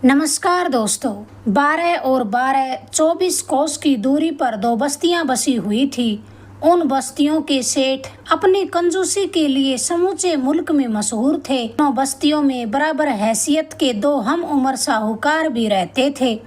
नमस्कार दोस्तों। 12 और 12 24 कोस की दूरी पर दो बस्तियां बसी हुई थी। उन बस्तियों के सेठ अपनी कंजूसी के लिए समूचे मुल्क में मशहूर थे। दोनों बस्तियों में बराबर हैसियत के दो हम उम्र साहूकार भी रहते थे।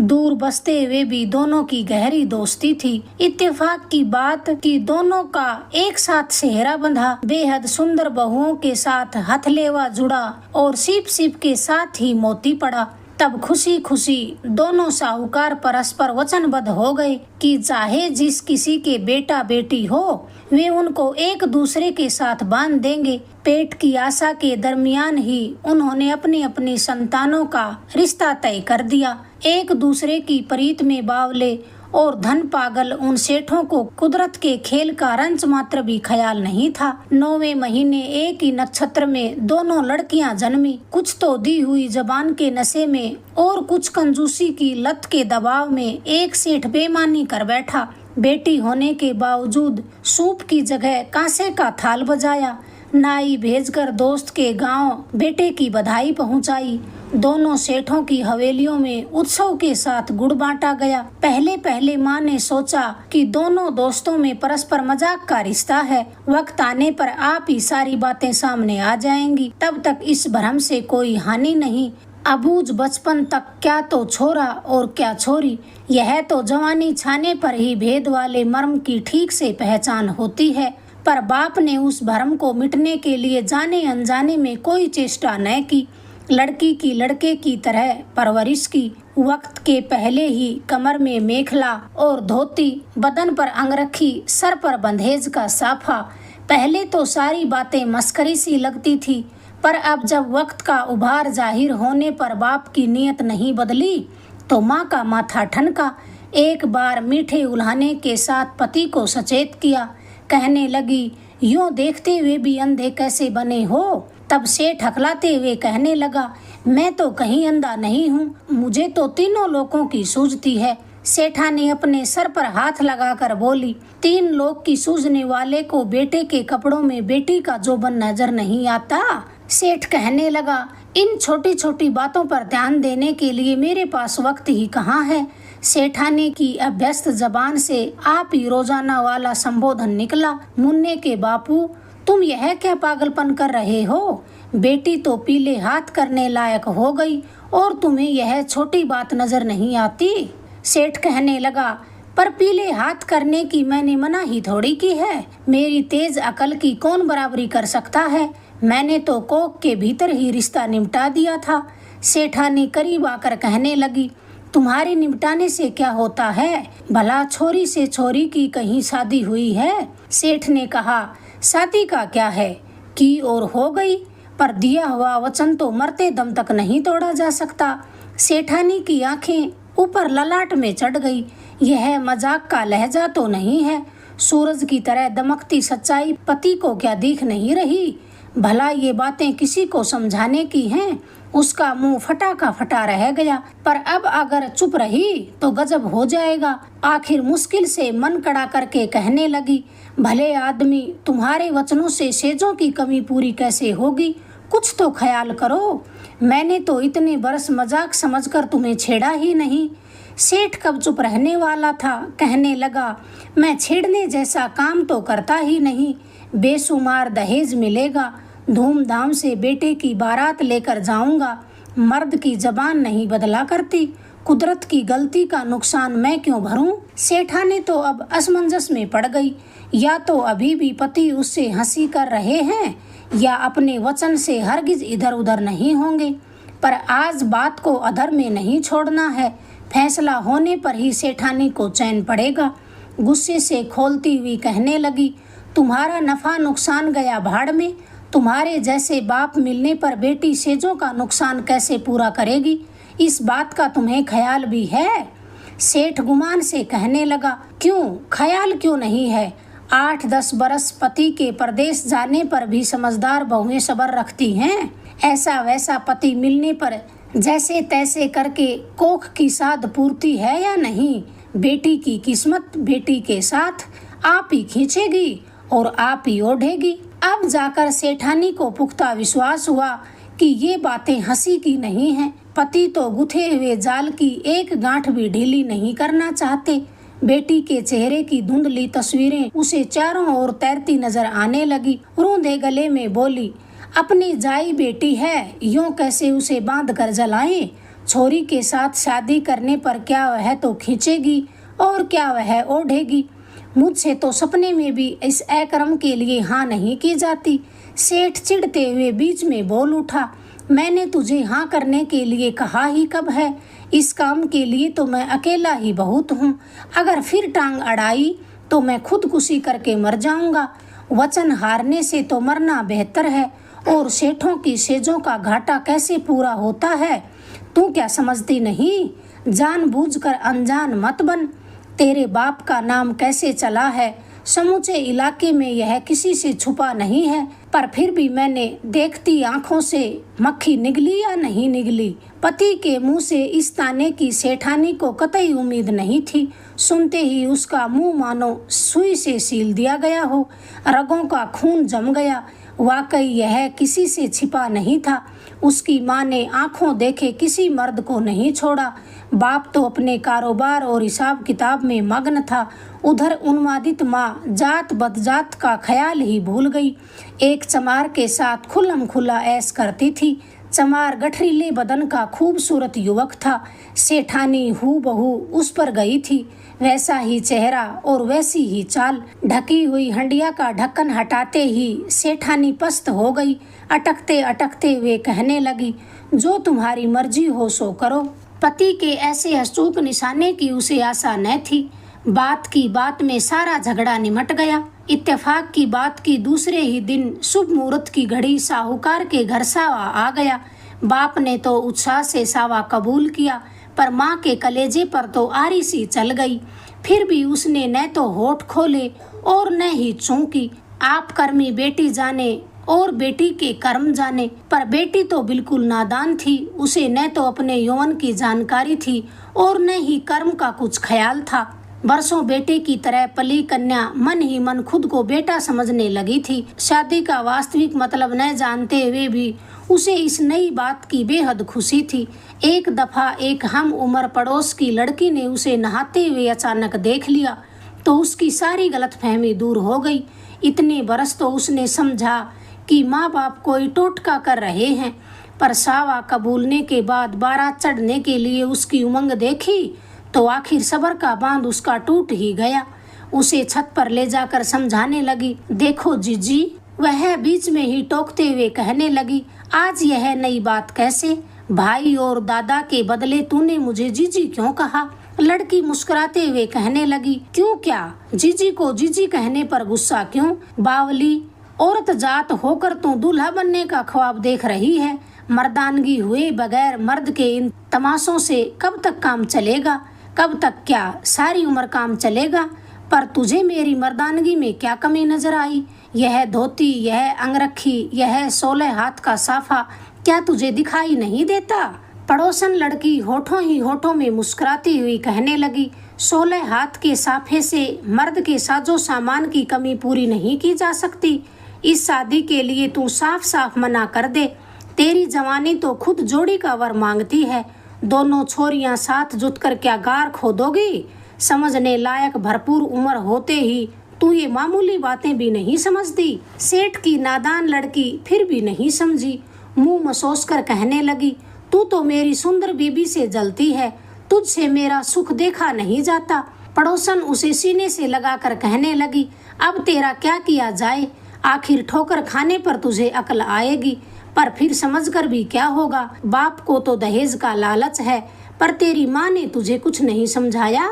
दूर बसते हुए भी दोनों की गहरी दोस्ती थी। इत्तेफाक की बात कि दोनों का एक साथ सेहरा बंधा, बेहद सुंदर बहुओं के साथ हथलेवा जुड़ा और सीप सीप के साथ ही मोती पड़ा। तब खुशी खुशी दोनों साहूकार परस्पर वचनबद्ध हो गए कि चाहे जिस किसी के बेटा बेटी हो, वे उनको एक दूसरे के साथ बांध देंगे। पेट की आशा के दरमियान ही उन्होंने अपनी अपनी संतानों का रिश्ता तय कर दिया। एक दूसरे की प्रीत में बावले और धन पागल उन सेठों को कुदरत के खेल का रंच मात्र भी ख्याल नहीं था। 9वें महीने एक ही नक्षत्र में दोनों लड़कियां जन्मी। कुछ तो दी हुई जबान के नशे में और कुछ कंजूसी की लत के दबाव में एक सेठ बेईमानी कर बैठा। बेटी होने के बावजूद सूप की जगह कांसे का थाल बजाया। नाई भेजकर दोस्त के गांव बेटे की बधाई पहुंचाई। दोनों सेठों की हवेलियों में उत्सव के साथ गुड़ बांटा गया। पहले पहले माँ ने सोचा कि दोनों दोस्तों में परस्पर मजाक का रिश्ता है, वक्त आने पर आप ही सारी बातें सामने आ जाएंगी, तब तक इस भ्रम से कोई हानि नहीं। अबूझ बचपन तक क्या तो छोरा और क्या छोरी, यह तो जवानी छाने पर ही भेद वाले मर्म की ठीक से पहचान होती है। पर बाप ने उस भ्रम को मिटने के लिए जाने अनजाने में कोई चेष्टा न की। लड़की की लड़के की तरह परवरिश की। वक्त के पहले ही कमर में मेखला और धोती, बदन पर अंगरखी, सर पर बंधेज का साफा। पहले तो सारी बातें मस्करी सी लगती थी, पर अब जब वक्त का उभार जाहिर होने पर बाप की नीयत नहीं बदली तो माँ का माथा ठनका। एक बार मीठे उल्हाने के साथ पति को सचेत किया। कहने लगी, यूं देखते हुए भी अंधे कैसे बने हो? तब सेठ हकलाते हुए कहने लगा, मैं तो कहीं अंधा नहीं हूँ, मुझे तो तीनों लोकों की सूझती है। सेठा ने अपने सर पर हाथ लगाकर बोली, 3 लोक की सूझने वाले को बेटे के कपड़ों में बेटी का जोबन नजर नहीं आता? सेठ कहने लगा, इन छोटी छोटी बातों पर ध्यान देने के लिए मेरे पास वक्त ही कहाँ है। सेठानी की अभ्यस्त जबान से आप ही रोजाना वाला संबोधन निकला, मुन्ने के बापू, तुम यह क्या पागलपन कर रहे हो? बेटी तो पीले हाथ करने लायक हो गई और तुम्हें यह छोटी बात नजर नहीं आती? सेठ कहने लगा, पर पीले हाथ करने की मैंने मना ही थोड़ी की है। मेरी तेज अकल की कौन बराबरी कर सकता है? मैंने तो कोख के भीतर ही रिश्ता निपटा दिया था। सेठानी करीब आकर कहने लगी, तुम्हारे निपटाने से क्या होता है? भला छोरी से छोरी की कहीं शादी हुई है? सेठ ने कहा, शादी का क्या है, की और हो गई, पर दिया हुआ वचन तो मरते दम तक नहीं तोड़ा जा सकता। सेठानी की आंखें ऊपर ललाट में चढ़ गई। यह मजाक का लहजा तो नहीं है? सूरज की तरह दमकती सच्चाई पति को क्या दिख नहीं रही? भला ये बातें किसी को समझाने की हैं? उसका मुंह फटा का फटा रह गया। पर अब अगर चुप रही तो गजब हो जाएगा। आखिर मुश्किल से मन कड़ा करके कहने लगी, भले आदमी, तुम्हारे वचनों से सेजों की कमी पूरी कैसे होगी? कुछ तो ख्याल करो। मैंने तो इतने बरस मजाक समझकर तुम्हें छेड़ा ही नहीं। सेठ कब चुप रहने वाला था, कहने लगा, मैं छेड़ने जैसा काम तो करता ही नहीं। बेशुमार दहेज मिलेगा, धूमधाम से बेटे की बारात लेकर जाऊंगा। मर्द की जबान नहीं बदला करती, कुदरत की गलती का नुकसान मैं क्यों भरूं? सेठा ने तो अब असमंजस में पड़ गई। या तो अभी भी पति उससे हंसी कर रहे हैं या अपने वचन से हरगिज इधर उधर नहीं होंगे। पर आज बात को अधर में नहीं छोड़ना है। फैसला होने पर ही सेठानी को चैन पड़ेगा। गुस्से से खोलती हुई कहने लगी, तुम्हारा नफा नुकसान गया भाड़ में। तुम्हारे जैसे बाप मिलने पर बेटी सेजों का नुकसान कैसे पूरा करेगी? इस बात का तुम्हें ख्याल भी है? सेठ गुमान से कहने लगा, क्यों ख्याल क्यों नहीं है? 8-10 बरस पति के परदेश जाने पर भी समझदार बहुएं सब्र रखती हैं। ऐसा वैसा पति मिलने पर जैसे तैसे करके कोख की साध पूर्ति है या नहीं? बेटी की किस्मत बेटी के साथ आप ही खींचेगी और आप ही ओढ़ेगी। अब जाकर सेठानी को पुख्ता विश्वास हुआ कि ये बातें हंसी की नहीं हैं, पति तो गुथे हुए जाल की एक गांठ भी ढीली नहीं करना चाहते। बेटी के चेहरे की धुंधली तस्वीरें उसे चारों ओर तैरती नजर आने लगी। रूंधे गले में बोली, अपनी जाई बेटी है, यूं कैसे उसे बांध कर जलाएं? छोरी के साथ शादी करने पर क्या वह तो खींचेगी और क्या वह ओढ़ेगी? मुझसे तो सपने में भी इस अक्रम के लिए हाँ नहीं की जाती। सेठ चिढ़ते हुए बीच में बोल उठा, मैंने तुझे हाँ करने के लिए कहा ही कब है? इस काम के लिए तो मैं अकेला ही बहुत हूँ। अगर फिर टांग अड़ाई तो मैं खुदकुशी करके मर जाऊंगा। वचन हारने से तो मरना बेहतर है। और सेठों की सेजों का घाटा कैसे पूरा होता है तू क्या समझती नहीं? जानबूझकर अनजान मत बन। तेरे बाप का नाम कैसे चला है समूचे इलाके में, यह किसी से छुपा नहीं है। पर फिर भी मैंने देखती आंखों से मक्खी निगली या नहीं निगली। पति के मुंह से इस ताने की सेठानी को कतई उम्मीद नहीं थी। सुनते ही उसका मुंह मानो सुई से सील दिया गया हो। रगों का खून जम गया। वाकई यह किसी से छिपा नहीं था। उसकी माँ ने आंखों देखे किसी मर्द को नहीं छोड़ा। बाप तो अपने कारोबार और हिसाब किताब में मग्न था। उधर उन्मादित माँ जात बदजात का ख्याल ही भूल गई। एक चमार के साथ खुल्लम खुल्ला ऐश करती थी। चमार गठरीले बदन का खूबसूरत युवक था। सेठानी हूबहू उस पर गई थी। वैसा ही चेहरा और वैसी ही चाल। ढकी हुई हंडिया का ढक्कन हटाते ही सेठानी पस्त हो गई। अटकते अटकते वे कहने लगी, जो तुम्हारी मर्जी हो सो करो। पति के ऐसे अचूक निशाने की उसे आशा न थी। बात की बात में सारा झगड़ा निमट गया। इत्तेफाक की बात की दूसरे ही दिन शुभ मुहूर्त की घड़ी साहूकार के घर सावा आ गया। बाप ने तो उत्साह से सावा कबूल किया, पर माँ के कलेजे पर तो आरी सी चल गई। फिर भी उसने न तो होठ खोले और न ही चौंकी। आप कर्मी बेटी जाने और बेटी के कर्म जाने। पर बेटी तो बिल्कुल नादान थी। उसे न तो अपने यौवन की जानकारी थी और न ही कर्म का कुछ ख्याल था। बरसों बेटे की तरह पली कन्या मन ही मन खुद को बेटा समझने लगी थी। शादी का वास्तविक मतलब न जानते हुए भी उसे इस नई बात की बेहद खुशी थी। एक दफा एक हम उम्र पड़ोस की लड़की ने उसे नहाते हुए अचानक देख लिया तो उसकी सारी गलतफहमी दूर हो गई। इतने बरस तो उसने समझा कि माँ बाप कोई टोटका कर रहे हैं, पर सावा कबूलने के बाद बारात चढ़ने के लिए उसकी उमंग देखी तो आखिर सब्र का बांध उसका टूट ही गया। उसे छत पर ले जाकर समझाने लगी, देखो जीजी। वह बीच में ही टोकते हुए कहने लगी, आज यह नई बात कैसे? भाई और दादा के बदले तूने मुझे जीजी क्यों कहा? लड़की मुस्कुराते हुए कहने लगी, क्यों क्या? जीजी को जीजी कहने पर गुस्सा क्यों? बावली औरत जात होकर तू दूल्हा बनने का ख्वाब देख रही है। मर्दानगी हुए बगैर मर्द के इन तमाशों से कब तक काम चलेगा? कब तक क्या, सारी उम्र काम चलेगा। पर तुझे मेरी मर्दानगी में क्या कमी नजर आई? यह धोती, यह अंगरखी, यह 16 हाथ का साफा क्या तुझे दिखाई नहीं देता? पड़ोसन लड़की होठों ही होठों में मुस्कुराती हुई कहने लगी, 16 हाथ के साफे से मर्द के साजो सामान की कमी पूरी नहीं की जा सकती। इस शादी के लिए तू साफ साफ मना कर दे। तेरी जवानी तो खुद जोड़ी का वर मांगती है। दोनों छोरियां साथ जुटकर क्या गार खोदोगी? समझने लायक भरपूर उम्र होते ही तू ये मामूली बातें भी नहीं समझती। सेठ की नादान लड़की फिर भी नहीं समझी। मुंह मसोस कर कहने लगी, तू तो मेरी सुंदर बीबी से जलती है, तुझसे मेरा सुख देखा नहीं जाता। पड़ोसन उसे सीने से लगाकर कहने लगी, अब तेरा क्या किया जाए? आखिर ठोकर खाने पर तुझे अकल आएगी, पर फिर समझकर भी क्या होगा? बाप को तो दहेज का लालच है, पर तेरी माँ ने तुझे कुछ नहीं समझाया।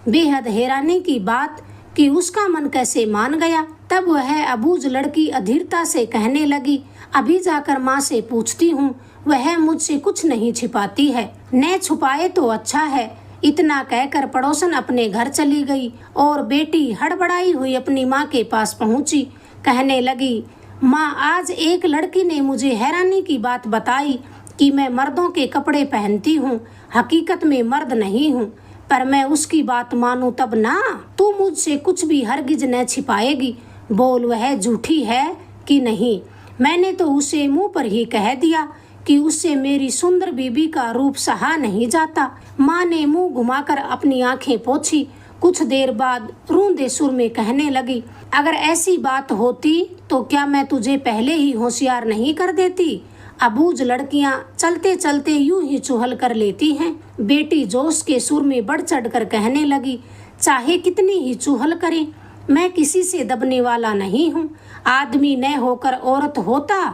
बेहद हैरानी की बात कि उसका मन कैसे मान गया। तब वह अबूझ लड़की अधीरता से कहने लगी, अभी जाकर माँ से पूछती हूँ, वह मुझसे कुछ नहीं छिपाती है। न छुपाए तो अच्छा है। इतना कहकर पड़ोसन अपने घर चली गई और बेटी हड़बड़ाई हुई अपनी माँ के पास पहुँची। कहने लगी, माँ, आज एक लड़की ने मुझे हैरानी की बात बताई कि मैं मर्दों के कपड़े पहनती हूँ, हकीकत में मर्द नहीं हूँ। पर मैं उसकी बात मानूं तब ना। तू मुझसे कुछ भी हरगिज न छिपाएगी। बोल, वह झूठी है कि नहीं? मैंने तो उसे मुंह पर ही कह दिया कि उससे मेरी सुंदर बीबी का रूप सहा नहीं जाता। माँ ने मुंह घुमाकर अपनी आंखें पोंछी। कुछ देर बाद रूंधे सुर में कहने लगी, अगर ऐसी बात होती तो क्या मैं तुझे पहले ही होशियार नहीं कर देती? अबूझ लड़कियां चलते चलते यूं ही चुहल कर लेती हैं। बेटी जोश के सुर में बढ़ चढ़कर कहने लगी, चाहे कितनी ही चुहल करें, मैं किसी से दबने वाला नहीं हूँ। आदमी न होकर औरत होता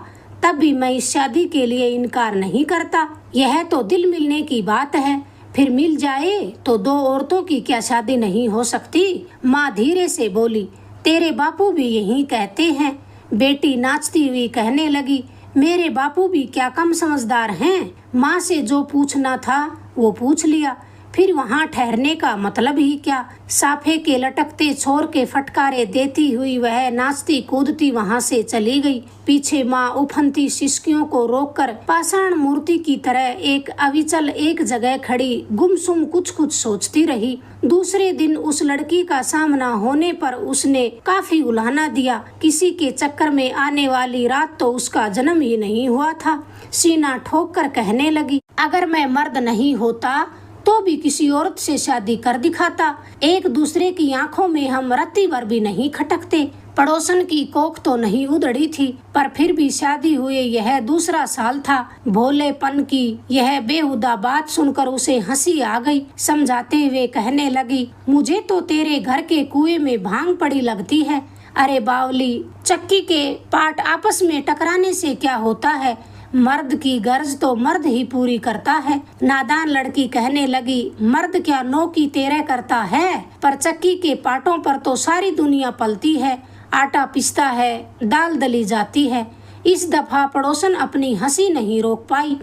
तब भी मैं इस शादी के लिए इनकार नहीं करता। यह तो दिल मिलने की बात है, फिर मिल जाए तो दो औरतों की क्या शादी नहीं हो सकती? माँ धीरे से बोली, तेरे बापू भी यही कहते हैं। बेटी नाचती हुई कहने लगी, मेरे बापू भी क्या कम समझदार हैं? माँ से जो पूछना था वो पूछ लिया, फिर वहाँ ठहरने का मतलब ही क्या? साफे के लटकते छोर के फटकारे देती हुई वह नाचती कूदती वहाँ से चली गई। पीछे माँ उफनती सिसकियों को रोककर पाषाण मूर्ति की तरह एक अविचल एक जगह खड़ी गुमसुम कुछ कुछ सोचती रही। दूसरे दिन उस लड़की का सामना होने पर उसने काफी उल्हाना दिया। किसी के चक्कर में आने वाली रात तो उसका जन्म ही नहीं हुआ था। सीना ठोक कर कहने लगी, अगर मैं मर्द नहीं होता तो भी किसी औरत से शादी कर दिखाता। एक दूसरे की आंखों में हम रत्ती भर भी नहीं खटकते। पड़ोसन की कोख तो नहीं उधड़ी थी, पर फिर भी शादी हुए यह दूसरा साल था। भोलेपन की यह बेहुदा बात सुनकर उसे हंसी आ गई। समझाते हुए कहने लगी, मुझे तो तेरे घर के कुएं में भांग पड़ी लगती है। अरे बावली, चक्की के पाट आपस में टकराने से क्या होता है? मर्द की गर्ज तो मर्द ही पूरी करता है। नादान लड़की कहने लगी, मर्द क्या नौ की तेरह करता है, पर चक्की के पाटों पर तो सारी दुनिया पलती है। आटा पिसता है, दाल दली जाती है। इस दफा पड़ोसन अपनी हंसी नहीं रोक पाई,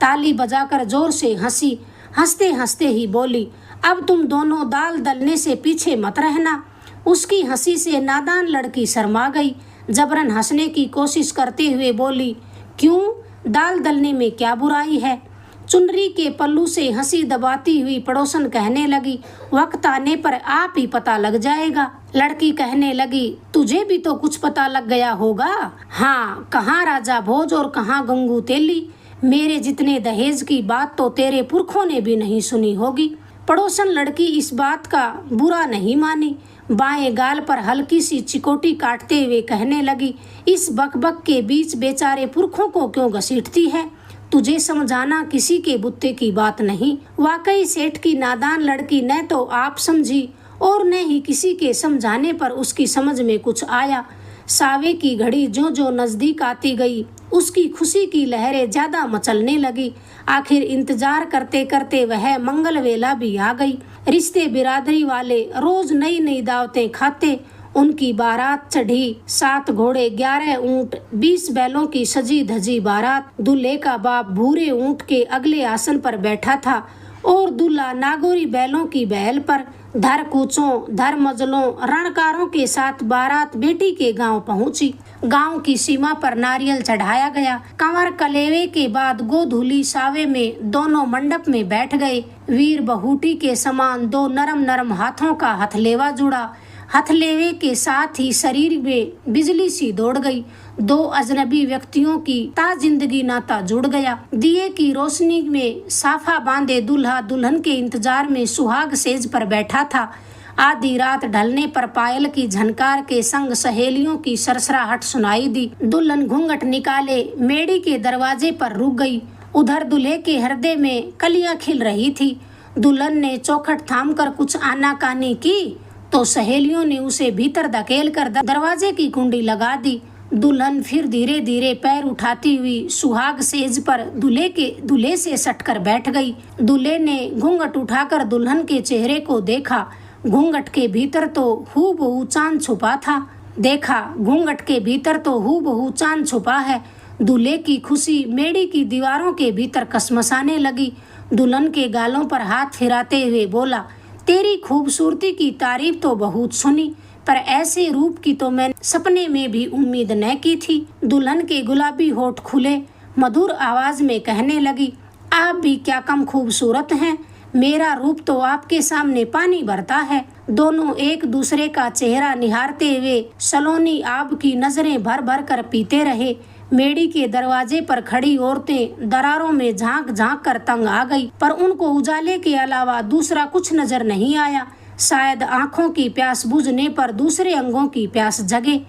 ताली बजाकर जोर से हंसी। हंसते हंसते ही बोली, अब तुम दोनों दाल दलने से पीछे मत रहना। उसकी हंसी से नादान लड़की शर्मा गई। जबरन हंसने की कोशिश करते हुए बोली, क्यों, दाल दलने में क्या बुराई है? चुनरी के पल्लू से हंसी दबाती हुई पड़ोसन कहने लगी, वक्त आने पर आप ही पता लग जाएगा। लड़की कहने लगी, तुझे भी तो कुछ पता लग गया होगा। हाँ, कहाँ राजा भोज और कहाँ गंगू तेली। मेरे जितने दहेज की बात तो तेरे पुरखों ने भी नहीं सुनी होगी। पड़ोसन लड़की इस बात का बुरा नहीं मानी। बाएं गाल पर हल्की सी चिकोटी काटते हुए कहने लगी, इस बकबक के बीच बेचारे पुरखों को क्यों घसीटती है? तुझे समझाना किसी के बुत्ते की बात नहीं। वाकई सेठ की नादान लड़की न तो आप समझी और न ही किसी के समझाने पर उसकी समझ में कुछ आया। सावे की घड़ी जो जो नजदीक आती गई, उसकी खुशी की लहरें ज्यादा मचलने लगी। आखिर इंतजार करते करते वह मंगल वेला भी आ गई। रिश्ते बिरादरी वाले रोज नई नई दावतें खाते। उनकी बारात चढ़ी। 7 घोड़े, 11 ऊंट, 20 बैलों की सजी धजी बारात। दूल्हे का बाप भूरे ऊंट के अगले आसन पर बैठा था और दूल्हा नागोरी बैलों की बैल पर। धर कूचों, धर मजलों, रणकारों के साथ बारात बेटी के गांव पहुंची। गांव की सीमा पर नारियल चढ़ाया गया। कंवर कलेवे के बाद गोधूली सावे में दोनों मंडप में बैठ गए। वीर बहूटी के समान 2 नरम नरम हाथों का हथलेवा जुड़ा। हथलेवे के साथ ही शरीर में बिजली सी दौड़ गई। 2 अजनबी व्यक्तियों की जिंदगी नाता जुड़ गया। दिए की रोशनी में साफा बांधे दूल्हा दुल्हन के इंतजार में सुहाग सेज पर बैठा था। आधी रात ढलने पर पायल की झनकार के संग सहेलियों की सरसराहट सुनाई दी। दुल्हन घूंघट निकाले मेड़ी के दरवाजे पर रुक गई। उधर दूल्हे के हृदय में कलियां खिल रही थी। दुल्हन ने चौखट थामकर कुछ आनाकानी की तो सहेलियों ने उसे भीतर धकेल कर दरवाजे की कुंडी लगा दी। दुल्हन फिर धीरे धीरे पैर उठाती हुई सुहाग सेज पर दूल्हे से सटकर बैठ गई। दूल्हे ने घूंघट उठाकर दुल्हन के चेहरे को देखा। घूंघट के भीतर तो हूबहू चांद छुपा था। देखा, घूंघट के भीतर तो हूबहू चांद छुपा है। दूल्हे की खुशी मेड़ी की दीवारों के भीतर कसमसाने लगी। दुल्हन के गालों पर हाथ फिराते हुए बोला, तेरी खूबसूरती की तारीफ तो बहुत सुनी, पर ऐसे रूप की तो मैं सपने में भी उम्मीद न की थी। दुल्हन के गुलाबी होठ खुले, मधुर आवाज में कहने लगी, आप भी क्या कम खूबसूरत हैं। मेरा रूप तो आपके सामने पानी भरता है। दोनों एक दूसरे का चेहरा निहारते हुए सलोनी आब की नजरें भर भर कर पीते रहे। मेड़ी के दरवाजे पर खड़ी औरतें दरारों में झांक झांक कर तंग आ गई, पर उनको उजाले के अलावा दूसरा कुछ नजर नहीं आया। शायद आंखों की प्यास बुझने पर दूसरे अंगों की प्यास जगे।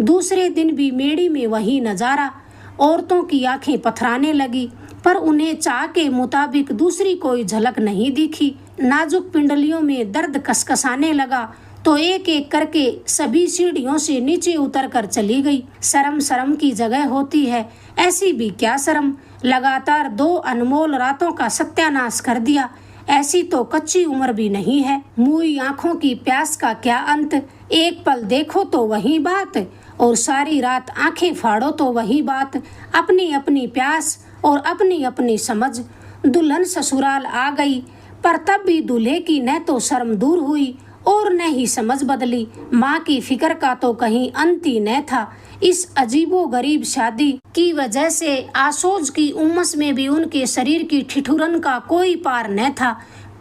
दूसरे दिन भी मेड़ी में वही नजारा। औरतों की आंखें पथराने लगी, पर उन्हें चाह के मुताबिक दूसरी कोई झलक नहीं दिखी। नाजुक पिंडलियों में दर्द कसकसाने लगा तो एक एक करके सभी सीढ़ियों से नीचे उतर कर चली गई। शर्म शर्म की जगह होती है, ऐसी भी क्या शर्म। लगातार 2 अनमोल रातों का सत्यानाश कर दिया। ऐसी तो कच्ची उम्र भी नहीं है। मुई आंखों की प्यास का क्या अंत। एक पल देखो तो वही बात, और सारी रात आंखें फाड़ो तो वही बात। अपनी अपनी प्यास और अपनी अपनी समझ। दुल्हन ससुराल आ गई, पर तब भी दूल्हे की न तो शर्म दूर हुई और न ही समझ बदली। माँ की फिक्र का तो कहीं अंत ही न था। इस अजीबो गरीब शादी की वजह से आसोज की उमस में भी उनके शरीर की ठिठुरन का कोई पार न था।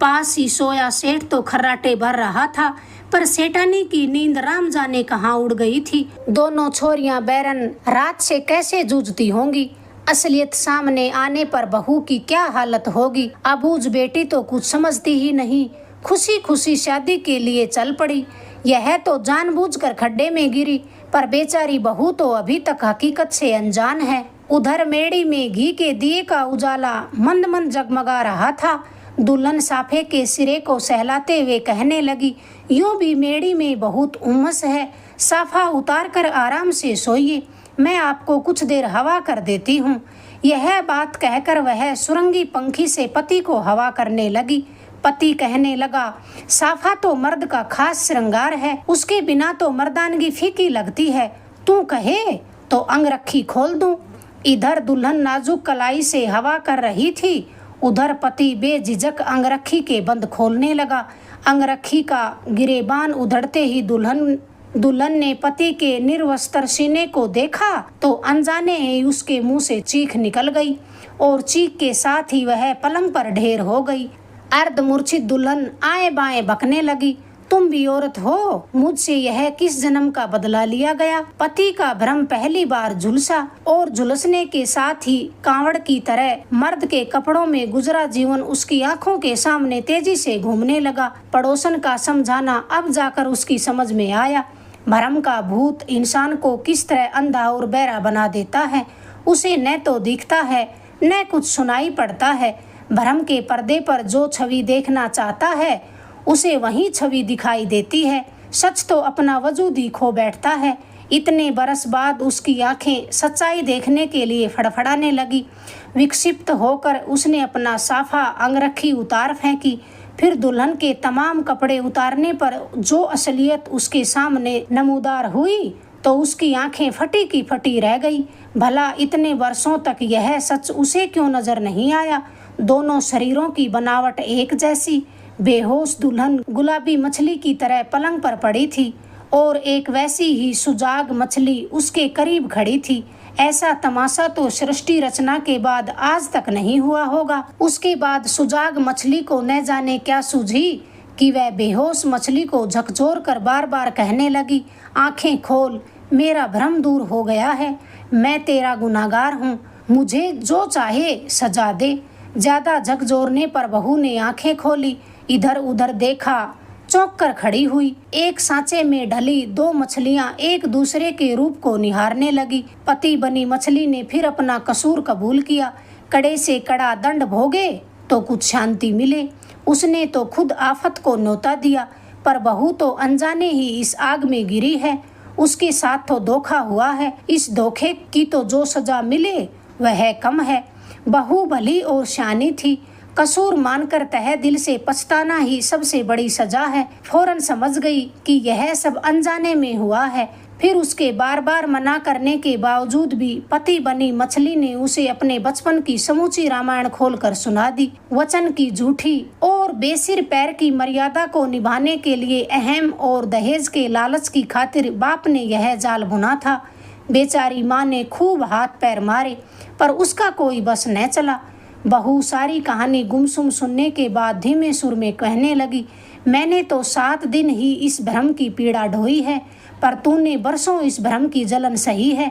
पास ही सोया सेठ तो खर्राटे भर रहा था, पर सेठानी की नींद राम जाने कहाँ उड़ गई थी। दोनों छोरियां बैरन रात से कैसे जूझती होंगी। असलियत सामने आने पर बहू की क्या हालत होगी। अबूझ बेटी तो कुछ समझती ही नहीं, खुशी खुशी शादी के लिए चल पड़ी। यह तो जानबूझकर खड्डे में गिरी, पर बेचारी बहू तो अभी तक हकीकत से अनजान है। उधर मेड़ी में घी के दिए का उजाला मंद मंद जगमगा रहा था। दुल्हन साफे के सिरे को सहलाते हुए कहने लगी, यूं भी मेड़ी में बहुत उमस है, साफा उतार कर आराम से सोइए, मैं आपको कुछ देर हवा कर देती हूँ। यह बात कहकर वह सुरंगी पंखी से पति को हवा करने लगी। पति कहने लगा, साफा तो मर्द का खास श्रृंगार है, उसके बिना तो मर्दानगी फीकी लगती है। तू कहे तो अंगरखी खोल दूं। इधर दुल्हन नाजुक कलाई से हवा कर रही थी, उधर पति बेझिझक अंगरखी के बंद खोलने लगा। अंगरखी का गिरेबान उधड़ते ही दुल्हन ने पति के निर्वस्त्र सीने को देखा तो अनजाने ही उसके मुंह से चीख निकल गई, और चीख के साथ ही वह पलंग पर ढेर हो गई। अर्धमूर्छित दुल्हन आए बाएं बकने लगी, तुम भी औरत हो, मुझसे यह किस जन्म का बदला लिया गया। पति का भ्रम पहली बार झुलसा, और झुलसने के साथ ही कांवड़ की तरह मर्द के कपड़ों में गुजरा जीवन उसकी आंखों के सामने तेजी से घूमने लगा। पड़ोसन का समझाना अब जाकर उसकी समझ में आया। भ्रम का भूत इंसान को किस तरह अंधा और बहरा बना देता है। उसे न तो दिखता है न कुछ सुनाई पड़ता है। भ्रम के पर्दे पर जो छवि देखना चाहता है उसे वही छवि दिखाई देती है। सच तो अपना वजूद ही खो बैठता है। इतने बरस बाद उसकी आंखें सच्चाई देखने के लिए फड़फड़ाने लगी। विक्षिप्त होकर उसने अपना साफा अंगरखी उतार फेंकी। फिर दुल्हन के तमाम कपड़े उतारने पर जो असलियत उसके सामने नमूदार हुई तो उसकी आंखें फटी की फटी रह गई। भला इतने वर्षों तक यह सच उसे क्यों नजर नहीं आया। दोनों शरीरों की बनावट एक जैसी। बेहोश दुल्हन गुलाबी मछली की तरह पलंग पर पड़ी थी, और एक वैसी ही सुजाग मछली उसके करीब खड़ी थी। ऐसा तमाशा तो सृष्टि रचना के बाद आज तक नहीं हुआ होगा। उसके बाद सुजाग मछली को न जाने क्या सूझी कि वह बेहोश मछली को झकझोर कर बार बार कहने लगी, आंखें खोल, मेरा भ्रम दूर हो गया है, मैं तेरा गुनाहगार हूँ, मुझे जो चाहे सजा दे। ज्यादा झकझोरने पर बहू ने आंखें खोली, इधर उधर देखा, चौंक कर खड़ी हुई। एक सांचे में ढली 2 मछलियां एक दूसरे के रूप को निहारने लगी। पति बनी मछली ने फिर अपना कसूर कबूल किया। कड़े से कड़ा दंड भोगे तो कुछ शांति मिले। उसने तो खुद आफत को न्योता दिया, पर बहू तो अनजाने ही इस आग में गिरी है। उसके साथ तो धोखा हुआ है। इस धोखे की तो जो सजा मिले वह कम है। बहू भली और शानी थी, कसूर मानकर तहे दिल से पछताना ही सबसे बड़ी सजा है। फौरन समझ गई कि यह सब अनजाने में हुआ है। फिर उसके बार बार मना करने के बावजूद भी पति बनी मछली ने उसे अपने बचपन की समूची रामायण खोलकर सुना दी। वचन की झूठी और बेसिर पैर की मर्यादा को निभाने के लिए अहम और दहेज के लालच की खातिर बाप ने यह जाल बुना था। बेचारी माँ ने खूब हाथ पैर मारे, पर उसका कोई बस न चला। बहू सारी कहानी गुमसुम सुनने के बाद धीमे सुर में कहने लगी, मैंने तो 7 दिन ही इस भ्रम की पीड़ा ढोई है, पर तूने बरसों इस भ्रम की जलन सही है।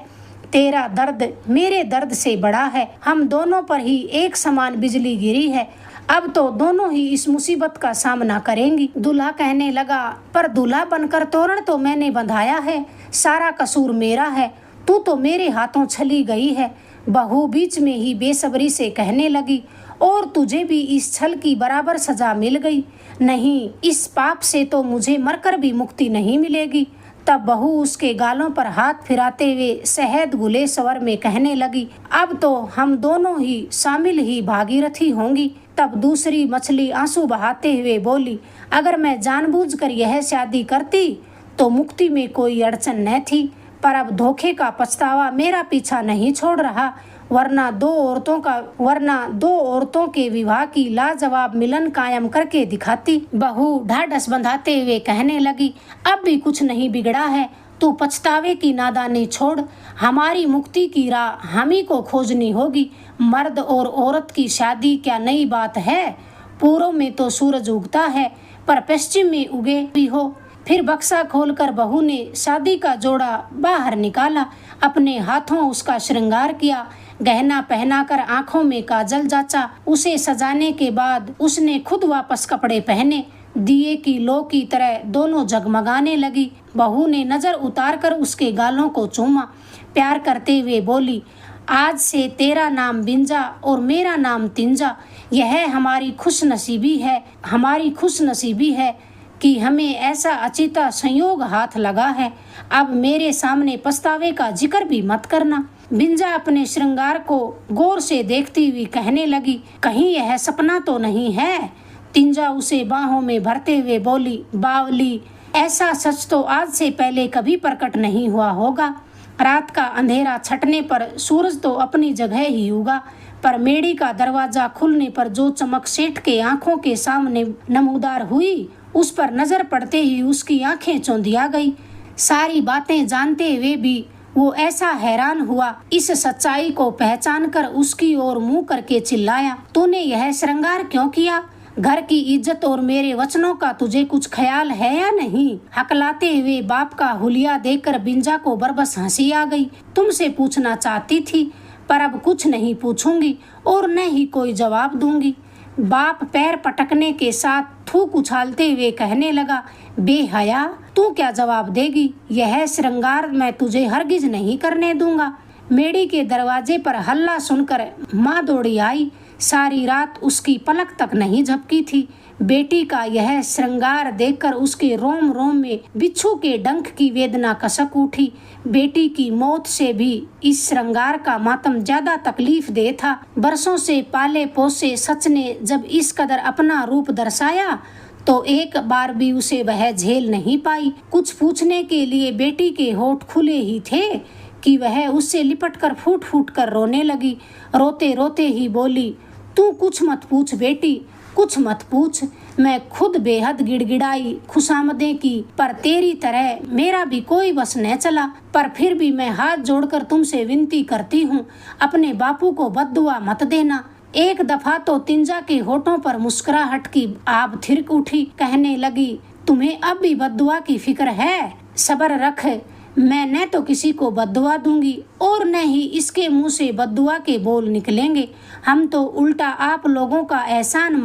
तेरा दर्द मेरे दर्द से बड़ा है, हम दोनों पर ही एक समान बिजली गिरी है, अब तो दोनों ही इस मुसीबत का सामना करेंगी। दूल्हा कहने लगा, पर दूल्हा बनकर तोरण तो मैंने बंधाया है, सारा कसूर मेरा है, तू तो मेरे हाथों छली गई है। बहू बीच में ही बेसब्री से कहने लगी, और तुझे भी इस छल की बराबर सजा मिल गई। नहीं, इस पाप से तो मुझे मरकर भी मुक्ति नहीं मिलेगी। तब बहू उसके गालों पर हाथ फिराते हुए शहद घुले स्वर में कहने लगी, अब तो हम दोनों ही शामिल ही भागीरथी होंगी। तब दूसरी मछली आंसू बहाते हुए बोली, अगर मैं जानबूझकर यह शादी करती तो मुक्ति में कोई अड़चन न थी, पर अब धोखे का पछतावा मेरा पीछा नहीं छोड़ रहा, वरना दो औरतों के विवाह की लाजवाब मिलन कायम करके दिखाती। बहू ढाढ़स बंधाते हुए कहने लगी, अब भी कुछ नहीं बिगड़ा है, तू पछतावे की नादानी छोड़, हमारी मुक्ति की राह हम ही को खोजनी होगी। मर्द और औरत की शादी क्या नई बात है, पूर्व में तो सूरज उगता है, पर पश्चिम में उगे भी हो। फिर बक्सा खोलकर बहू ने शादी का जोड़ा बाहर निकाला, अपने हाथों उसका श्रृंगार किया, गहना पहनाकर आंखों में काजल जाचा। उसे सजाने के बाद उसने खुद वापस कपड़े पहने, दिए की लो की तरह दोनों जगमगाने लगी। बहू ने नजर उतारकर उसके गालों को चूमा, प्यार करते हुए बोली, आज से तेरा नाम बिंजा और मेरा नाम तिंजा। यह हमारी खुशनसीबी है कि हमें ऐसा अचिता संयोग हाथ लगा है। अब मेरे सामने पछतावे का जिक्र भी मत करना। बिंजा अपने श्रृंगार को गौर से देखती हुई कहने लगी, कहीं यह सपना तो नहीं है। तिंजा उसे बाहों में भरते हुए बोली, बावली, ऐसा सच तो आज से पहले कभी प्रकट नहीं हुआ होगा। रात का अंधेरा छटने पर सूरज तो अपनी जगह ही उगा, पर मेड़ी का दरवाजा खुलने पर जो चमक सेठ के आंखों के सामने नमूदार हुई, उस पर नजर पड़ते ही उसकी आंखें चौंधिया गई। सारी बातें जानते हुए भी वो ऐसा हैरान हुआ, इस सच्चाई को पहचानकर उसकी ओर मुंह करके चिल्लाया, तूने यह श्रृंगार क्यों किया? घर की इज्जत और मेरे वचनों का तुझे कुछ ख्याल है या नहीं? हकलाते हुए बाप का हुलिया देखकर बिंजा को बरबस हंसी आ गई। तुमसे पूछना चाहती थी, पर अब कुछ नहीं पूछूंगी और न ही कोई जवाब दूंगी। बाप पैर पटकने के साथ थूक उछालते हुए कहने लगा, बेहया, तू क्या जवाब देगी? यह श्रृंगार मैं तुझे हरगिज नहीं करने दूंगा। मेड़ी के दरवाजे पर हल्ला सुनकर माँ दौड़ी आई। सारी रात उसकी पलक तक नहीं झपकी थी। बेटी का यह श्रृंगार देखकर उसके रोम रोम में बिच्छू के डंक की वेदना कसक उठी। बेटी की मौत से भी इस श्रृंगार का मातम ज्यादा तकलीफ दे था। बरसों से पाले पोसे सच ने जब इस कदर अपना रूप दर्शाया तो एक बार भी उसे वह झेल नहीं पाई। कुछ पूछने के लिए बेटी के होठ खुले ही थे कि वह उससे लिपटकर फूट फूट कर रोने लगी। रोते रोते ही बोली, तू कुछ मत पूछ बेटी, कुछ मत पूछ। मैं खुद बेहद गिड़गिड़ाई, खुशामदें की, पर तेरी तरह मेरा भी कोई बस न चला। पर फिर भी मैं हाथ जोड़कर तुमसे विनती करती हूँ, अपने बापू को बद्दुआ मत देना। एक दफा तो तिंजा के होठों पर मुस्कुराहट की आभ थिरक उठी। कहने लगी, तुम्हें अब भी बद्दुआ की फिक्र है? सब्र रख, मैं न तो किसी को बद्दुआ दूंगी और न ही इसके मुंह से बद्दुआ के बोल निकलेंगे। हम तो उल्टा आप लोगों का एहसान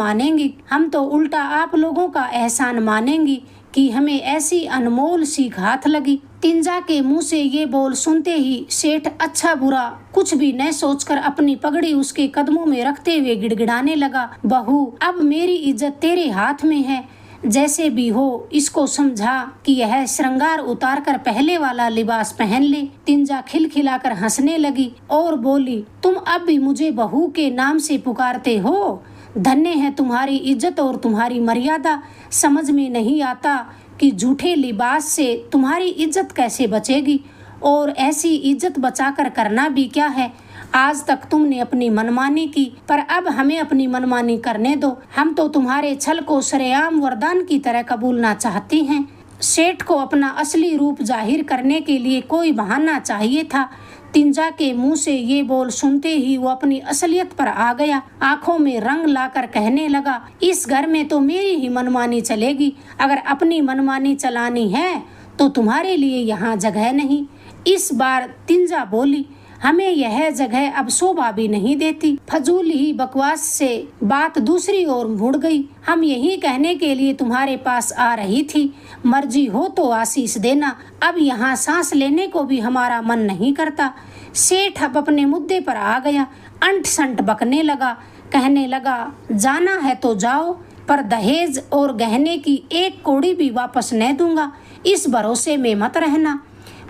मानेंगी कि हमें ऐसी अनमोल सीख हाथ लगी। तिंजा के मुंह से ये बोल सुनते ही सेठ अच्छा बुरा कुछ भी न सोचकर अपनी पगड़ी उसके कदमों में रखते हुए गिड़गिड़ाने लगा, बहू, अब मेरी इज्जत तेरे हाथ में है। जैसे भी हो इसको समझा कि यह श्रृंगार उतार कर पहले वाला लिबास पहन ले। तिंजा खिलखिलाकर हंसने लगी और बोली, तुम अब भी मुझे बहू के नाम से पुकारते हो? धन्य है तुम्हारी इज्जत और तुम्हारी मर्यादा। समझ में नहीं आता कि झूठे लिबास से तुम्हारी इज्जत कैसे बचेगी, और ऐसी इज्जत बचाकर करना भी क्या है। आज तक तुमने अपनी मनमानी की, पर अब हमें अपनी मनमानी करने दो। हम तो तुम्हारे छल को सरेआम वरदान की तरह कबूलना चाहती हैं। सेठ को अपना असली रूप जाहिर करने के लिए कोई बहाना चाहिए था। तिंजा के मुंह से ये बोल सुनते ही वो अपनी असलियत पर आ गया। आंखों में रंग लाकर कहने लगा, इस घर में तो मेरी ही मनमानी चलेगी। अगर अपनी मनमानी चलानी है तो तुम्हारे लिए यहाँ जगह नहीं। इस बार तिंजा बोली, हमें यह जगह अब शोभा भी नहीं देती। फजूल ही बकवास से बात दूसरी ओर मुड़ गई। हम यही कहने के लिए तुम्हारे पास आ रही थी, मर्जी हो तो आशीष देना, अब यहाँ सांस लेने को भी हमारा मन नहीं करता। सेठ अब अपने मुद्दे पर आ गया, अंट संट बकने लगा, कहने लगा, जाना है तो जाओ, पर दहेज और गहने की एक कौड़ी भी वापस न दूंगा, इस भरोसे में मत रहना।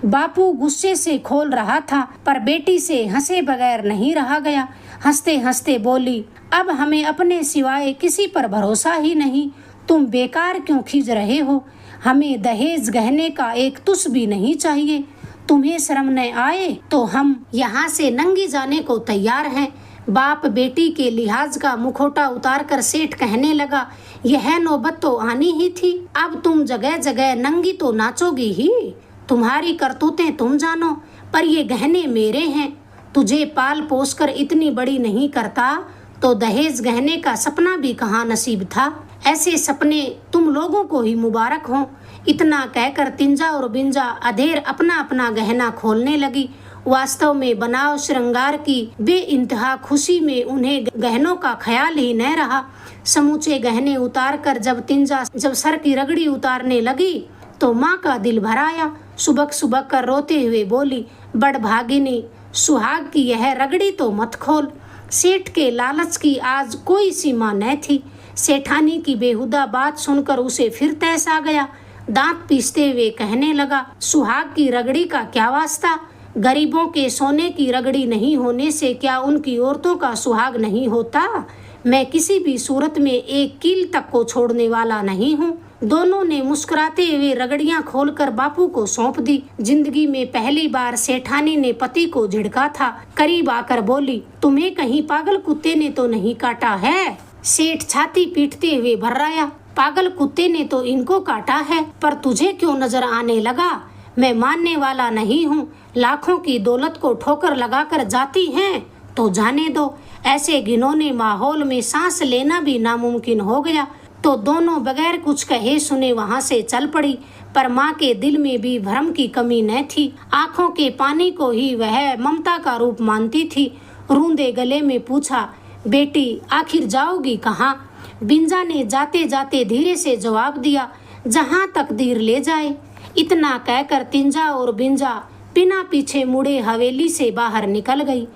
बापू गुस्से से खोल रहा था, पर बेटी से हंसे बगैर नहीं रहा गया। हंसते हंसते बोली, अब हमें अपने सिवाय किसी पर भरोसा ही नहीं, तुम बेकार क्यों खींच रहे हो? हमें दहेज गहने का एक तुस भी नहीं चाहिए। तुम्हें शर्म न आए तो हम यहाँ से नंगी जाने को तैयार हैं। बाप बेटी के लिहाज का मुखौटा उतारकर सेठ कहने लगा, यह नौबत तो आनी ही थी, अब तुम जगह जगह नंगी तो नाचोगी ही। तुम्हारी करतूतें तुम जानो, पर ये गहने मेरे हैं। तुझे पाल पोस कर इतनी बड़ी नहीं करता तो दहेज गहने का सपना भी कहाँ नसीब था। ऐसे सपने तुम लोगों को ही मुबारक हों। इतना कहकर तिंजा और बिंजा अधेर अपना अपना गहना खोलने लगी। वास्तव में बनाव श्रृंगार की बेइंतहा खुशी में उन्हें गहनों का ख्याल ही न रहा। समूचे गहने उतार कर जब तिंजा सर की रगड़ी उतारने लगी तो माँ का दिल भर आया। सुबक सुबक कर रोते हुए बोली, बड़ भागिनी, सुहाग की यह रगड़ी तो मत खोल। सेठ के लालच की आज कोई सीमा न थी। सेठानी की बेहुदा बात सुनकर उसे फिर तैस आ गया। दांत पीसते हुए कहने लगा, सुहाग की रगड़ी का क्या वास्ता? गरीबों के सोने की रगड़ी नहीं होने से क्या उनकी औरतों का सुहाग नहीं होता? मैं किसी भी सूरत में एक कील तक को छोड़ने वाला नहीं हूँ। दोनों ने मुस्कुराते हुए रगड़ियां खोलकर बापू को सौंप दी। जिंदगी में पहली बार सेठानी ने पति को झिड़का था। करीब आकर बोली, तुम्हें कहीं पागल कुत्ते ने तो नहीं काटा है? सेठ छाती पीटते हुए भर्राया, पागल कुत्ते ने तो इनको काटा है, पर तुझे क्यों नजर आने लगा? मैं मानने वाला नहीं हूँ। लाखों की दौलत को ठोकर लगाकर जाती हैं तो जाने दो। ऐसे घिनौने माहौल में सांस लेना भी नामुमकिन हो गया तो दोनों बगैर कुछ कहे सुने वहां से चल पड़ी। पर माँ के दिल में भी भ्रम की कमी न थी। आंखों के पानी को ही वह ममता का रूप मानती थी। रूंधे गले में पूछा, बेटी आखिर जाओगी कहाँ? बिंजा ने जाते जाते धीरे से जवाब दिया, जहाँ तकदीर ले जाए। इतना कहकर तिंजा और बिंजा बिना पीछे मुड़े हवेली से बाहर निकल गई।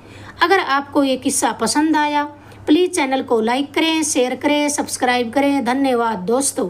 अगर आपको ये किस्सा पसंद आया प्लीज़ चैनल को लाइक करें, शेयर करें, सब्सक्राइब करें। धन्यवाद दोस्तों।